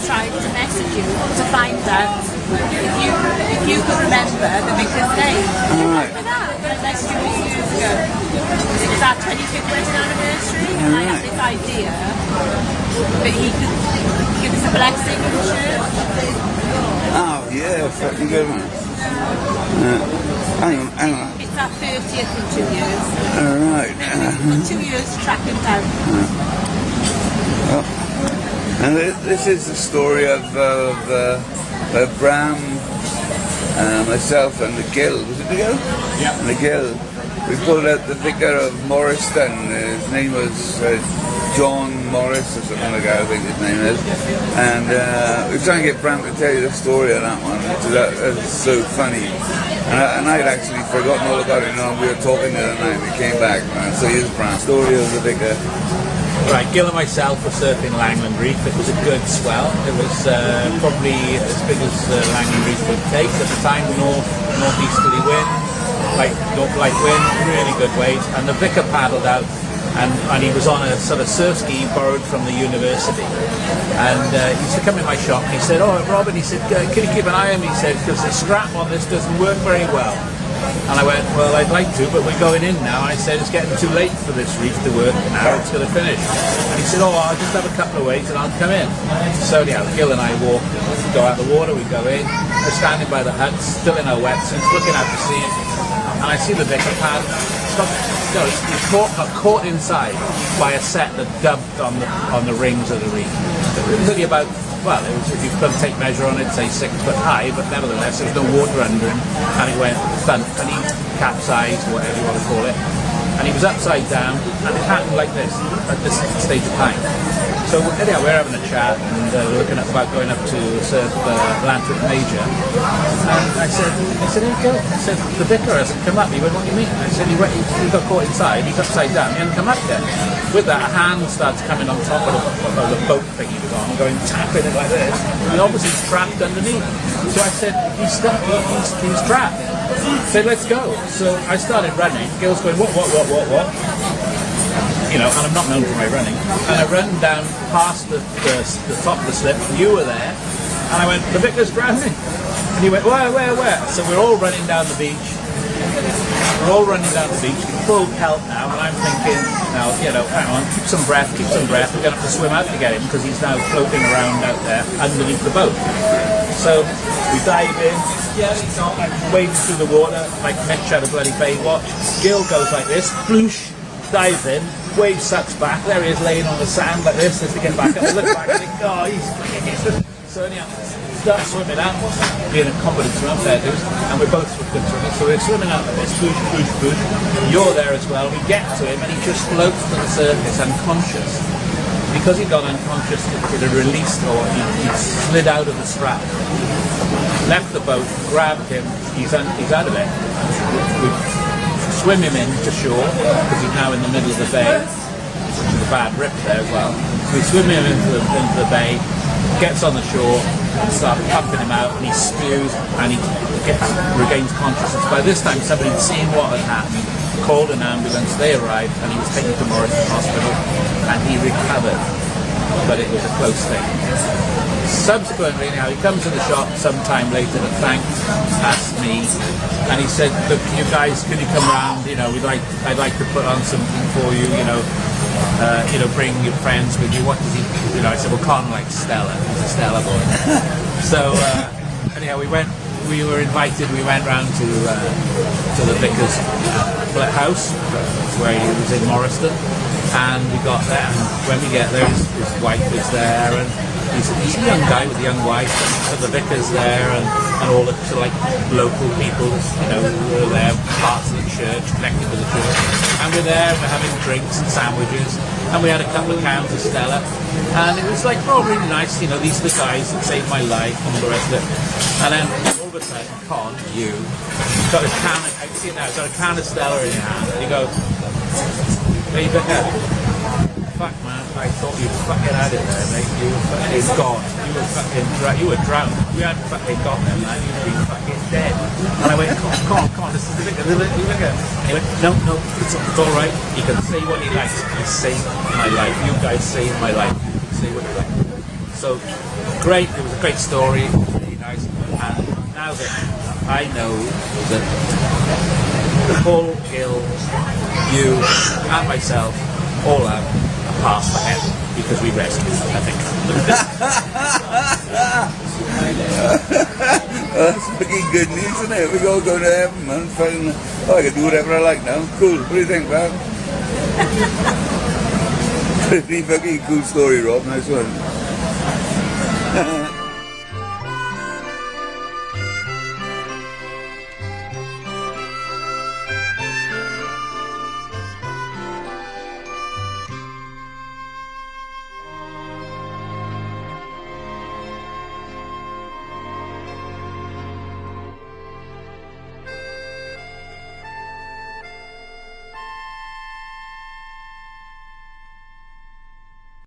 tried to message you to find out if you could remember the vicar's name. Right. Remember that? I messaged you a few years ago. It was our 25th wedding anniversary, and I had this idea that he could give us a blessing in the church. Oh, yeah, fucking good one. Hang on. It's our 30th in 2 years. Alright. 2 years to track him down. And this is the story of Bram, myself and the Gill. Was it the Gill? Yeah. And the Gill. We pulled out the Vicar of Morriston. His name was John Morris or something like that, I think his name is. And we were trying to get Bram to tell you the story of that one. That was so funny. And I'd actually forgotten all about it. We were talking the other night. We came back, man. So here's Bram's story of the Vicar. Right, Gil and myself were surfing Langland Reef. It was a good swell. It was probably as big as Langland Reef would take at the time. Northeasterly wind, light wind, really good waves. And the Vicar paddled out, and he was on a sort of surf ski he borrowed from the university. And he used to come in my shop and he said, "Oh, Robin," he said, "can you keep an eye on me?" He said, "because the strap on this doesn't work very well." And I went, "Well, I'd like to, but we're going in now." And I said, "It's getting too late for this reef to work now, it's going to finish." And he said, "Oh, I'll just have a couple of waves and I'll come in." So yeah, Gil and I go out the water, we go in, we're standing by the hut, still in our wetsuits, looking out to sea, and I see the Vicar pad. He's caught inside by a set that dubbed on the rings of the reef. It was only about, well, it was, if you could take measure on it, say 6 foot high, but nevertheless there was no water under him, and he went thump, and he capsized, whatever you want to call it, and he was upside down, and it happened like this at this stage of time. So anyhow, we're having a chat and looking at about going up to surf Atlantic Major. And I said, "Here you go." I said, "The Vicar hasn't come up." He went, "What do you mean?" I said, he got caught inside, he's upside down, he hasn't come up yet." With that, a hand starts coming on top of the boat thing he was on, going tapping it like this, and obviously he's trapped underneath. So I said, "He's stuck, he's trapped." I said, "Let's go." So I started running. Gil's going, what? You know, and I'm not known for my running. And I ran down past the top of the slip, and you were there, and I went, "The Vicar's drowning." And he went, where? So we're all running down the beach. Full pelt now, and I'm thinking, now, hang on, keep some breath. We're going to have to swim out to get him, because he's now floating around out there underneath the boat. So we dive in, I'm wading through the water, like Mitch had a bloody Baywatch. Gil goes like this, bloosh, dives in, wave sucks back, there he is laying on the sand like this as to get back up. I look back and think, "Oh, he's..." So anyhow, start swimming out, being a competent swimmer, fair dues, and we're both good swimmers, so we're swimming out like this, boosh. You're there as well, we get to him and he just floats to the surface unconscious. Because he got unconscious, it had released, or he slid out of the strap. Left the boat, grabbed him, he's out of it. We swim him in to shore, because he's now in the middle of the bay, which is a bad rip there as well. So we swim him into the bay, gets on the shore, and start pumping him out, and he spews, and he regains consciousness. By this time, somebody had seen what had happened, called an ambulance, they arrived, and he was taken to Morriston Hospital, and he recovered, but it was a close thing. Subsequently, now he comes to the shop sometime later to thank us, me, and he said, "Look, you guys, can you come round? I'd like to put on something for you. Bring your friends with you." What does he? I said, "Well, Con likes Stella. He's a Stella boy." So anyhow, we were invited. We went round to the Vicar's house, where he was in Morriston, and we got there. And when we get there, his wife is there, and he's a young guy with a young wife, and the Vicar's there, and all the local people, who are there, parts of the church, connected with the church. And we're there, we're having drinks and sandwiches, and we had a couple of cans of Stella, and it was really nice. These are the guys that saved my life and all the rest of it. And then all of a sudden, Con, you've got a can. I can see it now. You've got a can of Stella in your hand, and you go, "Hey, Vicar, fuck, man, I thought you fucking had it there, mate. You were fucking gone. You were drowned. We hadn't fucking got there, man. You'd be fucking dead." And I went, Come on, this is the Vicar. And he went, no, it's all right. He can say what he likes. He saved my life. You guys saved my life. You can say what you like. So great, it was a great story, really nice. And now that I know that Paul, Gil, you and myself all have a pass for heaven because we rescued, I think. That's fucking good news, isn't it? We're all going to heaven, man. Fucking, oh, I can do whatever I like now. Cool. What do you think, man? Pretty fucking cool story, Rob. Nice one.